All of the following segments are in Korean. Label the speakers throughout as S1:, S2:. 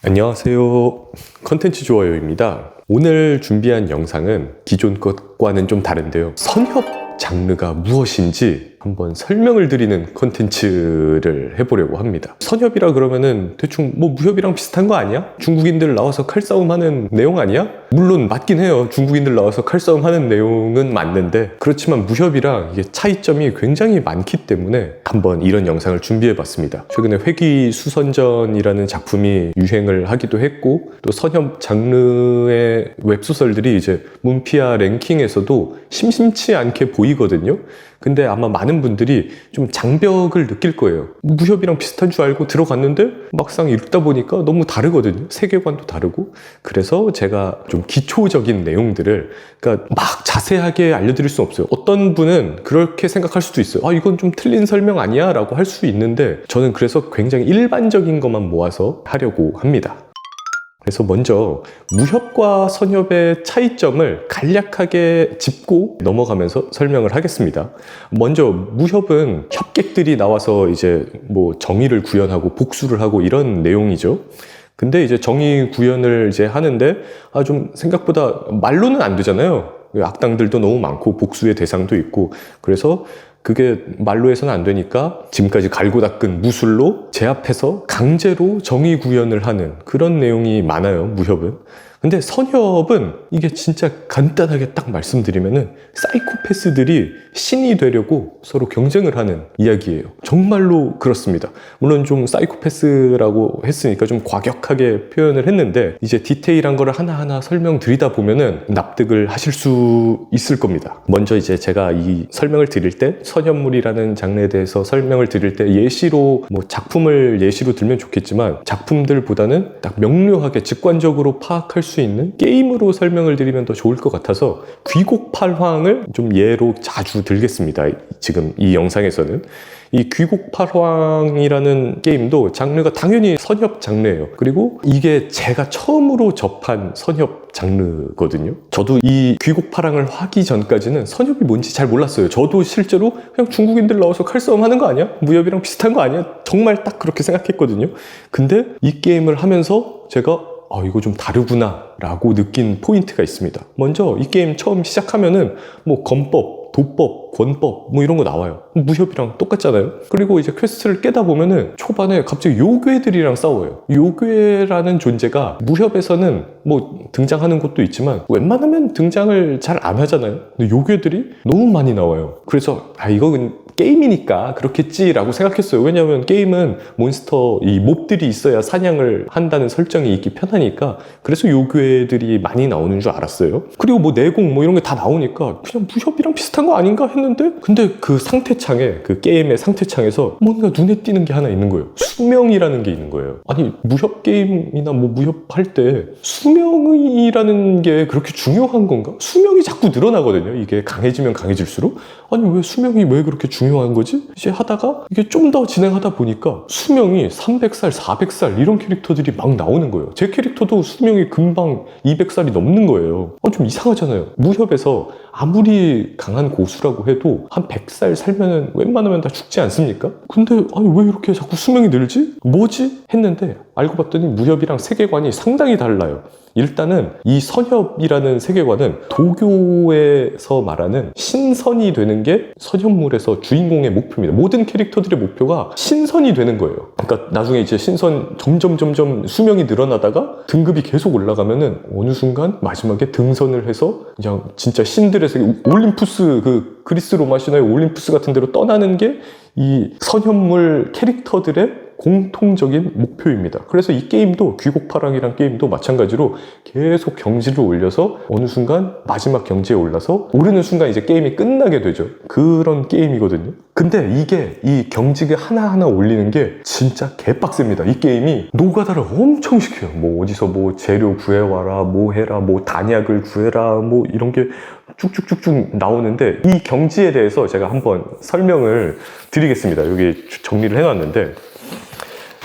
S1: 안녕하세요. 컨텐츠 좋아요입니다. 오늘 준비한 영상은 기존 것과는 좀 다른데요. 선협 장르가 무엇인지 한번 설명을 드리는 컨텐츠를 해보려고 합니다. 선협이라 그러면은 대충 뭐 무협이랑 비슷한 거 아니야? 중국인들 나와서 칼싸움 하는 내용 아니야? 물론 맞긴 해요. 중국인들 나와서 칼싸움 하는 내용은 맞는데, 그렇지만 무협이랑 이게 차이점이 굉장히 많기 때문에 한번 이런 영상을 준비해 봤습니다. 최근에 회귀수선전이라는 작품이 유행을 하기도 했고, 또 선협 장르의 웹소설들이 이제 문피아 랭킹에서도 심심치 않게 보이거든요. 근데 아마 많은 분들이 좀 장벽을 느낄 거예요. 무협이랑 비슷한 줄 알고 들어갔는데 막상 읽다 보니까 너무 다르거든요. 세계관도 다르고. 그래서 제가 좀 기초적인 내용들을, 그러니까 막 자세하게 알려드릴 수 없어요. 어떤 분은 그렇게 생각할 수도 있어요. 아, 이건 좀 틀린 설명 아니야? 라고 할 수 있는데, 저는 그래서 굉장히 일반적인 것만 모아서 하려고 합니다. 그래서 먼저 무협과 선협의 차이점을 간략하게 짚고 넘어가면서 설명을 하겠습니다. 먼저 무협은 협객들이 나와서 이제 뭐 정의를 구현하고 복수를 하고 이런 내용이죠. 근데 이제 정의 구현을 이제 하는데 좀 생각보다 말로는 안 되잖아요. 악당들도 너무 많고 복수의 대상도 있고, 그래서 그게 말로 해서는 안 되니까 지금까지 갈고 닦은 무술로 제압해서 강제로 정의 구현을 하는 그런 내용이 많아요, 무협은. 근데 선협은 이게 진짜 간단하게 딱 말씀드리면은 사이코패스들이 신이 되려고 서로 경쟁을 하는 이야기예요. 정말로 그렇습니다. 물론 좀 사이코패스라고 했으니까 좀 과격하게 표현을 했는데, 이제 디테일한 거를 하나하나 설명드리다 보면은 납득을 하실 수 있을 겁니다. 먼저 이제 제가 이 설명을 드릴 때, 선협물이라는 장르에 대해서 설명을 드릴 때 예시로, 뭐 작품을 예시로 들면 좋겠지만 작품들보다는 딱 명료하게 직관적으로 파악할 수 있는 게임으로 설명을 드리면 더 좋을 것 같아서 귀곡팔황을 좀 예로 자주 들겠습니다. 지금 이 영상에서는 이 귀곡팔황이라는 게임도 장르가 당연히 선협 장르예요. 그리고 이게 제가 처음으로 접한 선협 장르거든요. 저도 이 귀곡팔황을 하기 전까지는 선협이 뭔지 잘 몰랐어요. 저도 실제로 그냥 중국인들 나와서 칼싸움 하는 거 아니야? 무협이랑 비슷한 거 아니야? 정말 딱 그렇게 생각했거든요. 근데 이 게임을 하면서 제가 이거 좀 다르구나 라고 느낀 포인트가 있습니다. 먼저 이 게임 처음 시작하면은 뭐 검법, 도법, 권법 뭐 이런 거 나와요. 무협이랑 똑같잖아요. 그리고 이제 퀘스트를 깨다 보면은 초반에 갑자기 요괴들이랑 싸워요. 요괴라는 존재가 무협에서는 뭐 등장하는 것도 있지만 웬만하면 등장을 잘 안 하잖아요. 근데 요괴들이 너무 많이 나와요. 그래서 이건 게임이니까 그렇겠지라고 생각했어요. 왜냐하면 게임은 몬스터, 이 몹들이 있어야 사냥을 한다는 설정이 있기 편하니까. 그래서 요괴들이 많이 나오는 줄 알았어요. 그리고 뭐 내공 뭐 이런 게 다 나오니까 그냥 무협이랑 비슷한 거 아닌가 했는데, 근데 그 상태창에, 그 게임의 상태창에서 뭔가 눈에 띄는 게 하나 있는 거예요. 수명이라는 게 있는 거예요. 아니, 무협 게임이나 뭐 무협 할 때 수명이라는 게 그렇게 중요한 건가? 수명이 자꾸 늘어나거든요. 이게 강해지면 강해질수록. 아니, 왜 수명이 왜 그렇게 중요한 거지? 이제 하다가 이게 좀 더 진행하다 보니까 수명이 300살, 400살 이런 캐릭터들이 막 나오는 거예요. 제 캐릭터도 수명이 금방 200살이 넘는 거예요. 좀 이상하잖아요. 무협에서 아무리 강한 고수라고 해도 한 100살 살면은 웬만하면 다 죽지 않습니까? 근데 아니, 왜 이렇게 자꾸 수명이 늘지? 뭐지? 했는데 알고 봤더니 무협이랑 세계관이 상당히 달라요. 일단은 이 선협이라는 세계관은 도교에서 말하는 신선이 되는 게 선협물에서 주인공의 목표입니다. 모든 캐릭터들의 목표가 신선이 되는 거예요. 그러니까 나중에 이제 신선 점점 수명이 늘어나다가 등급이 계속 올라가면은 어느 순간 마지막에 등선을 해서 그냥 진짜 신들의 세계, 올림푸스, 그 그리스 로마 신화의 올림푸스 같은 데로 떠나는 게 이 선협물 캐릭터들의 공통적인 목표입니다. 그래서 이 게임도, 귀곡팔황이란 게임도 마찬가지로 계속 경지를 올려서 어느 순간 마지막 경지에 올라서 오르는 순간 이제 게임이 끝나게 되죠. 그런 게임이거든요. 근데 이게 이 경지가 하나하나 올리는 게 진짜 개빡셉니다. 이 게임이 노가다를 엄청 시켜요. 뭐 어디서 뭐 재료 구해와라, 뭐 해라, 뭐 단약을 구해라, 뭐 이런 게 쭉쭉쭉쭉 나오는데, 이 경지에 대해서 제가 한번 설명을 드리겠습니다. 여기 정리를 해놨는데,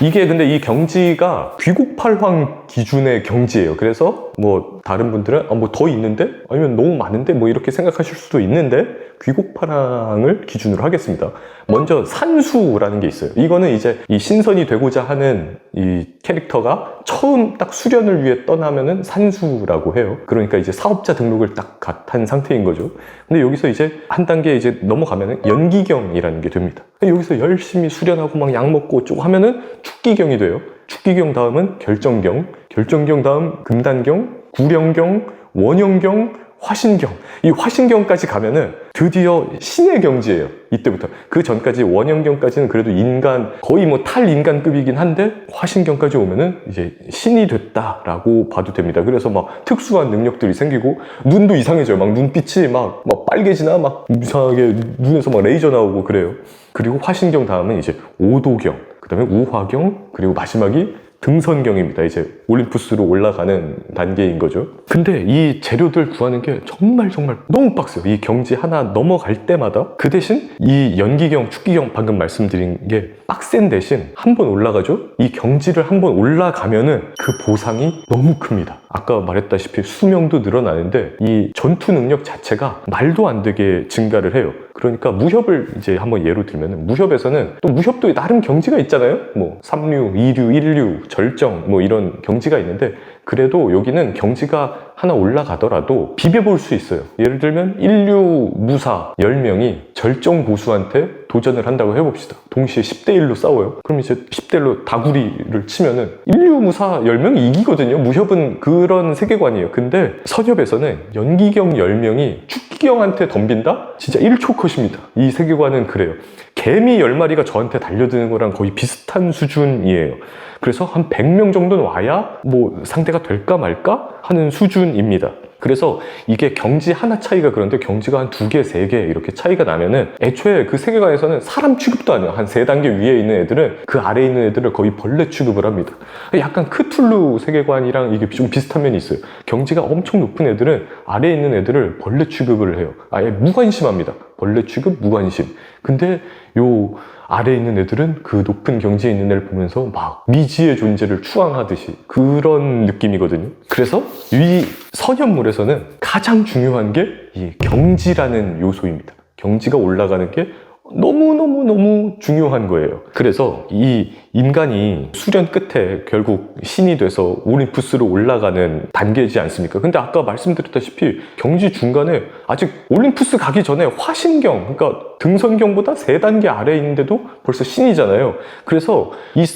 S1: 이게 근데 이 경지가 귀곡팔황 기준의 경지예요. 그래서 뭐 다른 분들은 뭐 더 있는데? 아니면 너무 많은데? 뭐 이렇게 생각하실 수도 있는데 귀곡파랑을 기준으로 하겠습니다. 먼저 산수라는 게 있어요. 이거는 이제 이 신선이 되고자 하는 이 캐릭터가 처음 딱 수련을 위해 떠나면은 산수라고 해요. 그러니까 이제 사업자 등록을 딱 한 상태인 거죠. 근데 여기서 이제 한 단계 이제 넘어가면은 연기경이라는 게 됩니다. 여기서 열심히 수련하고 막 약 먹고 어쩌고 하면은 축기경이 돼요. 축기경 다음은 결정경, 결정경 다음 금단경, 구령경, 원형경, 화신경. 이 화신경까지 가면은 드디어 신의 경지예요. 이때부터. 그 전까지 원형경까지는 그래도 인간, 거의 뭐 탈인간급이긴 한데 화신경까지 오면은 이제 신이 됐다라고 봐도 됩니다. 그래서 막 특수한 능력들이 생기고 눈도 이상해져요. 막 눈빛이 막 빨개지나 막 이상하게 눈에서 막 레이저 나오고 그래요. 그리고 화신경 다음은 이제 오도경, 그 다음에 우화경, 그리고 마지막이 등선경입니다. 이제 올림푸스로 올라가는 단계인 거죠. 근데 이 재료들 구하는 게 정말 너무 빡세요. 이 경지 하나 넘어갈 때마다. 그 대신 이 연기경, 축기경 방금 말씀드린 게 빡센 대신 한 번 올라가죠? 이 경지를 한 번 올라가면은 그 보상이 너무 큽니다. 아까 말했다시피 수명도 늘어나는데 이 전투 능력 자체가 말도 안 되게 증가를 해요. 그러니까 무협을 이제 한번 예로 들면은 무협에서는 또 무협도 나름 경지가 있잖아요. 뭐 3류, 2류, 1류, 절정 뭐 이런 경지가 있는데 그래도 여기는 경지가 하나 올라가더라도 비벼볼 수 있어요. 예를 들면 1류 무사 10명이 절정 보수한테 도전을 한다고 해봅시다. 동시에 10대 1로 싸워요. 그럼 이제 10대 1로 다구리를 치면은 1류 무사 10명이 이기거든요. 무협은 그런 세계관이에요. 근데 선협에서는 연기경 10명이 축기경한테 덤빈다? 진짜 1초 컷입니다. 이 세계관은 그래요. 개미 10마리가 저한테 달려드는 거랑 거의 비슷한 수준이에요. 그래서 한 100명 정도는 와야 뭐 상대가 될까 말까 하는 수준입니다. 그래서 이게 경지 하나 차이가 그런데 경지가 한 2개, 3개 이렇게 차이가 나면은 애초에 그 세계관에서는 사람 취급도 안 해요. 한 3단계 위에 있는 애들은 그 아래에 있는 애들을 거의 벌레 취급을 합니다. 약간 크툴루 세계관이랑 이게 좀 비슷한 면이 있어요. 경지가 엄청 높은 애들은 아래에 있는 애들을 벌레 취급을 해요. 아예 무관심합니다. 벌레 취급, 무관심. 근데 요 아래에 있는 애들은 그 높은 경지에 있는 애를 보면서 막 미지의 존재를 추앙하듯이 그런 느낌이거든요. 그래서 이 선현물에서는 가장 중요한 게 이 경지라는 요소입니다. 경지가 올라가는 게 너무 중요한 거예요. 그래서 이 인간이 수련 끝에 결국 신이 돼서 올림푸스로 올라가는 단계이지 않습니까? 근데 아까 말씀드렸다시피 경지 중간에 아직 올림푸스 가기 전에 화신경, 그러니까 등선경보다 3단계 아래에 있는데도 벌써 신이잖아요. 그래서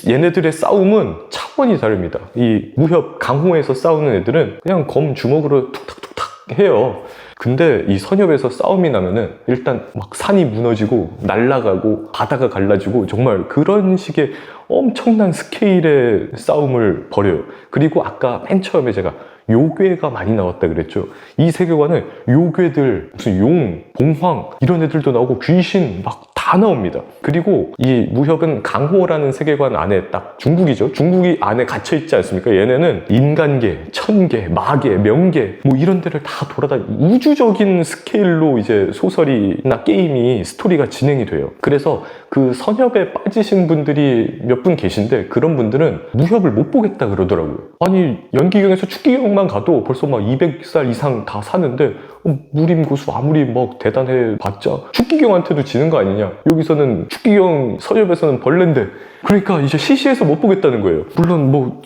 S1: 얘네들의 싸움은 차원이 다릅니다. 이 무협 강호에서 싸우는 애들은 그냥 검 주먹으로 툭탁툭탁 해요. 근데 이 선협에서 싸움이 나면은 일단 막 산이 무너지고 날아가고 바다가 갈라지고 정말 그런 식의 엄청난 스케일의 싸움을 벌여요. 그리고 아까 맨 처음에 제가 요괴가 많이 나왔다 그랬죠. 이 세계관은 요괴들, 무슨 용, 봉황 이런 애들도 나오고 귀신 막 다 나옵니다. 그리고 이 무협은 강호라는 세계관 안에 딱 중국이죠. 중국이 안에 갇혀 있지 않습니까? 얘네는 인간계, 천계, 마계, 명계 뭐 이런 데를 다 우주적인 스케일로 이제 소설이나 게임이 스토리가 진행이 돼요. 그래서 그 선협에 빠지신 분들이 몇 분 계신데 그런 분들은 무협을 못 보겠다 그러더라고요. 아니 연기경에서 축기경만 가도 벌써 막 200살 이상 다 사는데 무림고수 아무리 막 대단해 봤자 축기경한테도 지는 거 아니냐. 여기서는 축기경 선협에서는 벌레인데 그러니까 이제 시시해서 못 보겠다는 거예요. 물론 뭐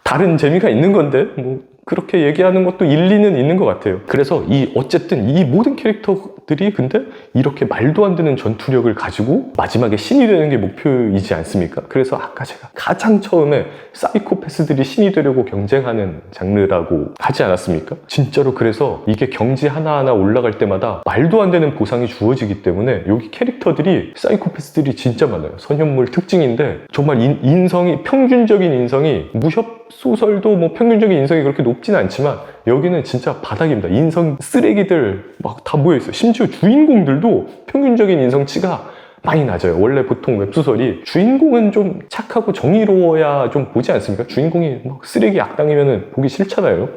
S1: 다른 재미가 있는 건데 뭐 그렇게 얘기하는 것도 일리는 있는 것 같아요. 그래서 어쨌든 이 모든 캐릭터들이 근데 이렇게 말도 안 되는 전투력을 가지고 마지막에 신이 되는 게 목표이지 않습니까? 그래서 아까 제가 가장 처음에 사이코패스들이 신이 되려고 경쟁하는 장르라고 하지 않았습니까? 진짜로 그래서 이게 경지 하나하나 올라갈 때마다 말도 안 되는 보상이 주어지기 때문에 여기 캐릭터들이 사이코패스들이 진짜 많아요. 선현물 특징인데 정말 인성이 평균적인 인성이 무협 소설도 뭐 평균적인 인성이 그렇게 높진 않지만 여기는 진짜 바닥입니다. 인성 쓰레기들 막 다 모여있어요. 심지어 주인공들도 평균적인 인성치가 많이 낮아요. 원래 보통 웹소설이 주인공은 좀 착하고 정의로워야 좀 보지 않습니까? 주인공이 막 쓰레기 악당이면 보기 싫잖아요.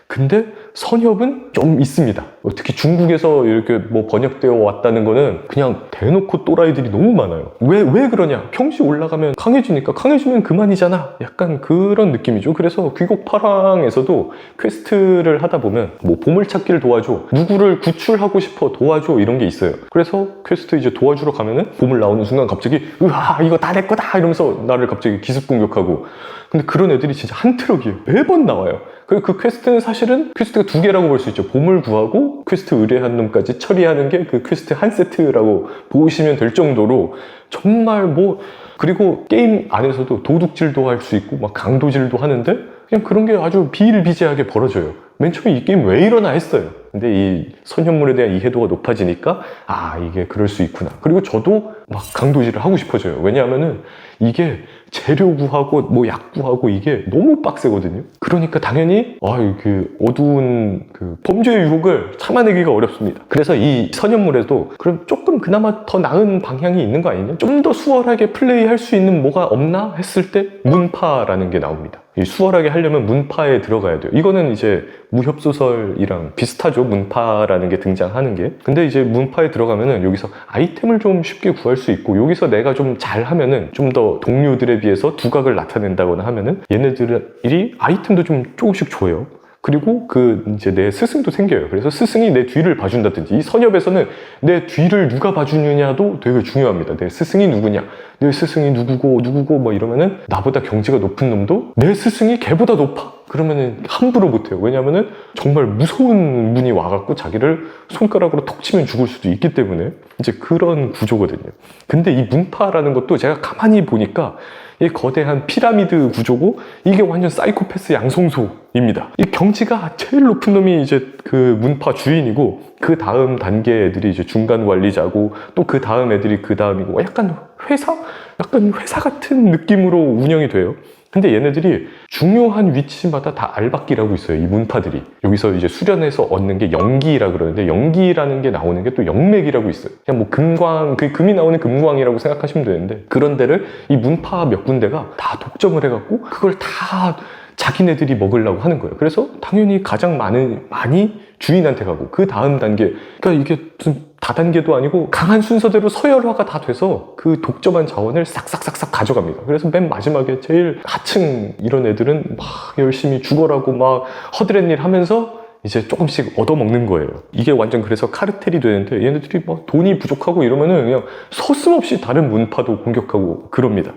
S1: 근데 선협은 좀 있습니다. 특히 중국에서 이렇게 뭐 번역되어 왔다는 거는 그냥 대놓고 또라이들이 너무 많아요. 왜 그러냐? 평시 올라가면 강해지니까, 강해지면 그만이잖아. 약간 그런 느낌이죠. 그래서 귀곡파랑에서도 퀘스트를 하다 보면 뭐 보물찾기를 도와줘, 누구를 구출하고 싶어 도와줘, 이런 게 있어요. 그래서 퀘스트 이제 도와주러 가면은 보물 나오는 순간 갑자기 으아 이거 다 내 거다 이러면서 나를 갑자기 기습 공격하고. 근데 그런 애들이 진짜 한 트럭이에요. 매번 나와요. 그리고 그 퀘스트는 사실은 퀘스트가 두 개라고 볼 수 있죠. 보물 구하고 퀘스트 의뢰한 놈까지 처리하는 게 그 퀘스트 한 세트라고 보시면 될 정도로 정말 뭐, 그리고 게임 안에서도 도둑질도 할 수 있고 막 강도질도 하는데 그냥 그런 게 아주 비일비재하게 벌어져요. 맨 처음에 이 게임 왜 이러나 했어요. 근데 이 선현물에 대한 이해도가 높아지니까 아 이게 그럴 수 있구나. 그리고 저도 막 강도질을 하고 싶어져요. 왜냐하면은 이게 재료 구하고 뭐 약 구하고 이게 너무 빡세거든요. 그러니까 당연히 그 어두운 그 범죄의 유혹을 참아내기가 어렵습니다. 그래서 이 선현물에도 그럼 조금 그나마 더 나은 방향이 있는 거 아니냐? 좀 더 수월하게 플레이할 수 있는 뭐가 없나 했을 때 문파라는 게 나옵니다. 이 수월하게 하려면 문파에 들어가야 돼요. 이거는 이제 무협소설이랑 비슷하죠. 문파라는 게 등장하는 게. 근데 이제 문파에 들어가면은 여기서 아이템을 좀 쉽게 구할 수 있고, 여기서 내가 좀 잘하면은 좀 더 동료들에 비해서 두각을 나타낸다거나 하면은 얘네들이 아이템도 좀 조금씩 줘요. 그리고 이제 내 스승도 생겨요. 그래서 스승이 내 뒤를 봐준다든지, 이 선협에서는 내 뒤를 누가 봐주느냐도 되게 중요합니다. 내 스승이 누구냐, 내 스승이 누구고 뭐 이러면은 나보다 경지가 높은 놈도 내 스승이 걔보다 높아? 그러면은 함부로 못해요. 왜냐면은 정말 무서운 분이 와갖고 자기를 손가락으로 톡 치면 죽을 수도 있기 때문에 이제 그런 구조거든요. 근데 이 문파라는 것도 제가 가만히 보니까 이 거대한 피라미드 구조고 이게 완전 사이코패스 양성소입니다. 이 경지가 제일 높은 놈이 이제 그 문파 주인이고, 그 다음 단계 애들이 이제 중간 관리자고, 또 그 다음 애들이 그 다음이고, 약간 회사 같은 느낌으로 운영이 돼요. 근데 얘네들이 중요한 위치마다 다 알박기라고 있어요. 이 문파들이. 여기서 이제 수련해서 얻는 게 영기라 그러는데, 영기라는 게 나오는 게 또 영맥이라고 있어요. 그냥 뭐 금광, 그 금이 나오는 금광이라고 생각하시면 되는데, 그런 데를 이 문파 몇 군데가 다 독점을 해갖고 그걸 다 자기네들이 먹으려고 하는 거예요. 그래서 당연히 가장 많이 주인한테 가고, 그 다음 단계, 그러니까 이게 무슨 다단계도 아니고 강한 순서대로 서열화가 다 돼서 그 독점한 자원을 싹싹싹싹 가져갑니다. 그래서 맨 마지막에 제일 하층 이런 애들은 막 열심히 죽어라고 막 허드렛 일 하면서 이제 조금씩 얻어먹는 거예요. 이게 완전 그래서 카르텔이 되는데, 얘네들이 막 돈이 부족하고 이러면은 그냥 서슴없이 다른 문파도 공격하고 그럽니다.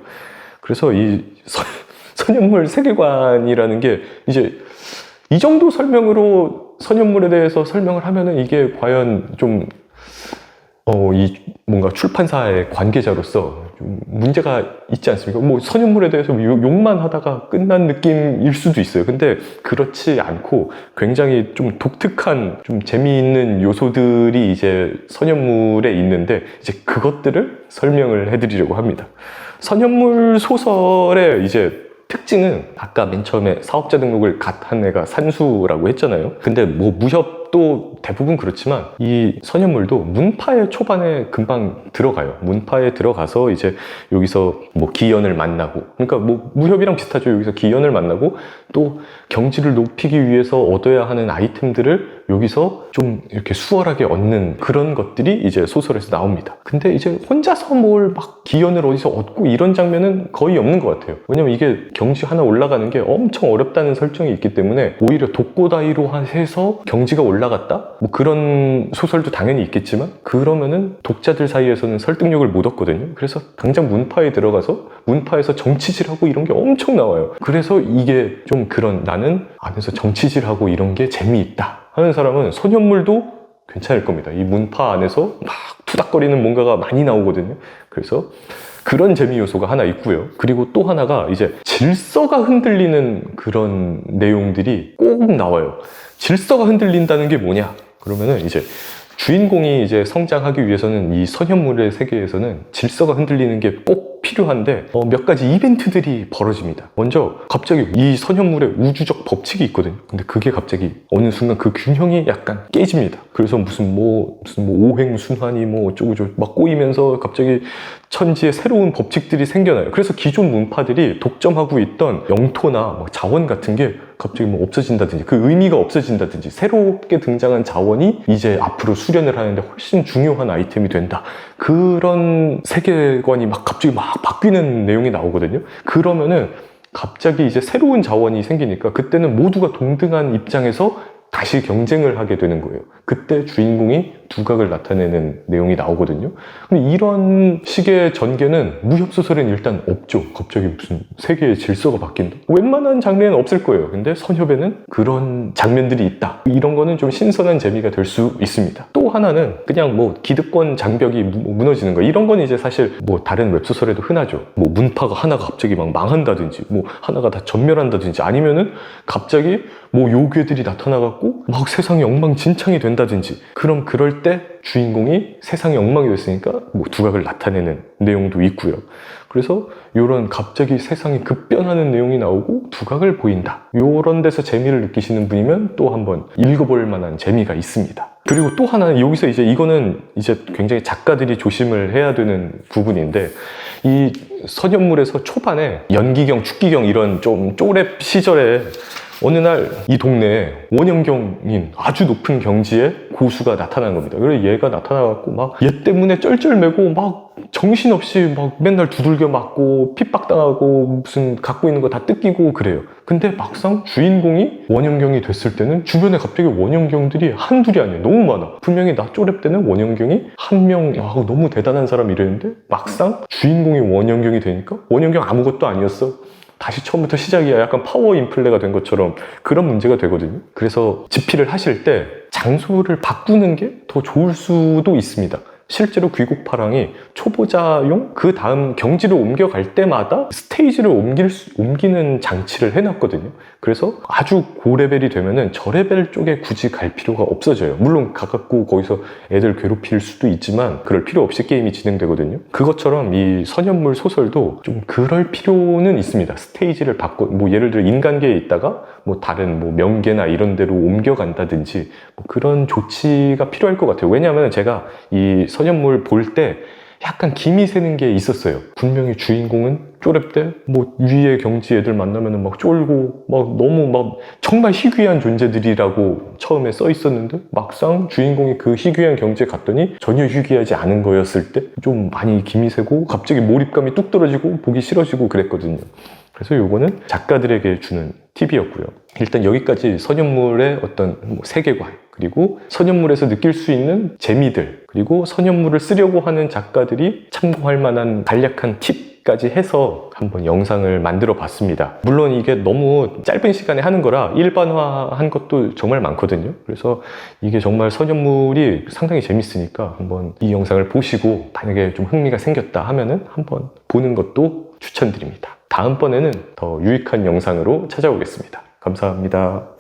S1: 그래서 이 선현물 세계관이라는 게 이제 이 정도 설명으로 선현물에 대해서 설명을 하면은 이게 과연 좀 이 뭔가 출판사의 관계자로서 좀 문제가 있지 않습니까? 뭐 선현물에 대해서 욕만 하다가 끝난 느낌일 수도 있어요. 근데 그렇지 않고 굉장히 좀 독특한, 좀 재미있는 요소들이 이제 선현물에 있는데, 이제 그것들을 설명을 해드리려고 합니다. 선현물 소설의 이제 특징은 아까 맨 처음에 사업자 등록을 갓 한 애가 산수라고 했잖아요. 근데 뭐 무협도 대부분 그렇지만 이 선현물도 문파의 초반에 금방 들어가요. 문파에 들어가서 이제 여기서 뭐 기연을 만나고, 그러니까 뭐 무협이랑 비슷하죠. 여기서 기연을 만나고 또 경지를 높이기 위해서 얻어야 하는 아이템들을 여기서 좀 이렇게 수월하게 얻는 그런 것들이 이제 소설에서 나옵니다. 근데 이제 혼자서 뭘 막 기연을 어디서 얻고 이런 장면은 거의 없는 것 같아요. 왜냐면 이게 경지 하나 올라가는 게 엄청 어렵다는 설정이 있기 때문에 오히려 독고다이로 해서 경지가 올라갔다? 뭐 그런 소설도 당연히 있겠지만, 그러면은 독자들 사이에서는 설득력을 못 얻거든요. 그래서 당장 문파에 들어가서 문파에서 정치질하고 이런 게 엄청 나와요. 그래서 이게 좀 그런, 나는 안에서 정치질하고 이런 게 재미있다 하는 사람은 선현물도 괜찮을 겁니다. 이 문파 안에서 막 투닥거리는 뭔가가 많이 나오거든요. 그래서 그런 재미 요소가 하나 있고요. 그리고 또 하나가 이제 질서가 흔들리는 그런 내용들이 꼭 나와요. 질서가 흔들린다는 게 뭐냐? 그러면은 이제 주인공이 이제 성장하기 위해서는 이 선현물의 세계에서는 질서가 흔들리는 게 꼭 꼭 필요한데 몇 가지 이벤트들이 벌어집니다. 먼저 갑자기 이 선현물에 우주적 법칙이 있거든요. 근데 그게 갑자기 어느 순간 그 균형이 약간 깨집니다. 그래서 무슨 오행순환이 어쩌고저쩌고 막 꼬이면서 갑자기 천지에 새로운 법칙들이 생겨나요. 그래서 기존 문파들이 독점하고 있던 영토나 자원 같은 게 갑자기 없어진다든지 그 의미가 없어진다든지 새롭게 등장한 자원이 이제 앞으로 수련을 하는데 훨씬 중요한 아이템이 된다. 그런 세계관이 갑자기 바뀌는 내용이 나오거든요. 그러면은 갑자기 이제 새로운 자원이 생기니까 그때는 모두가 동등한 입장에서 다시 경쟁을 하게 되는 거예요. 그때 주인공이 두각을 나타내는 내용이 나오거든요. 근데 이런 식의 전개는 무협소설에는 일단 없죠. 갑자기 무슨 세계의 질서가 바뀐다. 웬만한 장르에는 없을 거예요. 근데 선협에는 그런 장면들이 있다. 이런 거는 좀 신선한 재미가 될 수 있습니다. 또 하나는 그냥 기득권 장벽이 무너지는 거. 이런 건 이제 사실 다른 웹소설에도 흔하죠. 문파가 하나가 갑자기 망한다든지 하나가 다 전멸한다든지 아니면은 갑자기 요괴들이 나타나갖고 세상이 엉망진창이 된다든지 그럴 때 주인공이 세상이 엉망이 됐으니까 두각을 나타내는 내용도 있고요. 그래서 이런 갑자기 세상이 급변하는 내용이 나오고 두각을 보인다. 이런 데서 재미를 느끼시는 분이면 또 한번 읽어볼 만한 재미가 있습니다. 그리고 또 하나는 여기서 이거는 굉장히 작가들이 조심을 해야 되는 부분인데 이 선현물에서 초반에 연기경, 축기경 이런 좀 쪼렙 시절에 어느 날 이 동네에 원영경인 아주 높은 경지의 고수가 나타난 겁니다. 그래서 얘가 나타나갖고 얘 때문에 쩔쩔매고 정신없이 맨날 두들겨 맞고 핍박당하고 무슨 갖고 있는 거 다 뜯기고 그래요. 근데 막상 주인공이 원영경이 됐을 때는 주변에 갑자기 원영경들이 한둘이 아니에요. 너무 많아. 분명히 나 쪼렙 때는 원영경이 한 명, 너무 대단한 사람 이랬는데 막상 주인공이 원영경이 되니까 원영경 아무것도 아니었어. 다시 처음부터 시작이야. 약간 파워 인플레가 된 것처럼 그런 문제가 되거든요. 그래서 집필을 하실 때 장소를 바꾸는 게 더 좋을 수도 있습니다. 실제로 귀국파랑이 초보자용 그 다음 경지를 옮겨갈 때마다 스테이지를 옮기는 장치를 해놨거든요. 그래서 아주 고레벨이 되면은 저레벨 쪽에 굳이 갈 필요가 없어져요. 물론 가깝고 거기서 애들 괴롭힐 수도 있지만 그럴 필요 없이 게임이 진행되거든요. 그것처럼 이 선현물 소설도 좀 그럴 필요는 있습니다. 스테이지를 예를 들어 인간계에 있다가 다른 명계나 이런 데로 옮겨간다든지 그런 조치가 필요할 것 같아요. 왜냐하면 제가 이 선현물 볼 때 약간 김이 새는 게 있었어요. 분명히 주인공은 쪼렙 때 위의 경지 애들 만나면은 쫄고 너무 정말 희귀한 존재들이라고 처음에 써 있었는데 막상 주인공이 그 희귀한 경지에 갔더니 전혀 희귀하지 않은 거였을 때 좀 많이 김이 새고 갑자기 몰입감이 뚝 떨어지고 보기 싫어지고 그랬거든요. 그래서 요거는 작가들에게 주는 팁이었고요. 일단 여기까지 선현물의 어떤 세계관, 그리고 선현물에서 느낄 수 있는 재미들, 그리고 선현물을 쓰려고 하는 작가들이 참고할 만한 간략한 팁까지 해서 한번 영상을 만들어 봤습니다. 물론 이게 너무 짧은 시간에 하는 거라 일반화한 것도 정말 많거든요. 그래서 이게 정말 선현물이 상당히 재밌으니까 한번 이 영상을 보시고 만약에 좀 흥미가 생겼다 하면은 한번 보는 것도 추천드립니다. 다음번에는 더 유익한 영상으로 찾아오겠습니다. 감사합니다.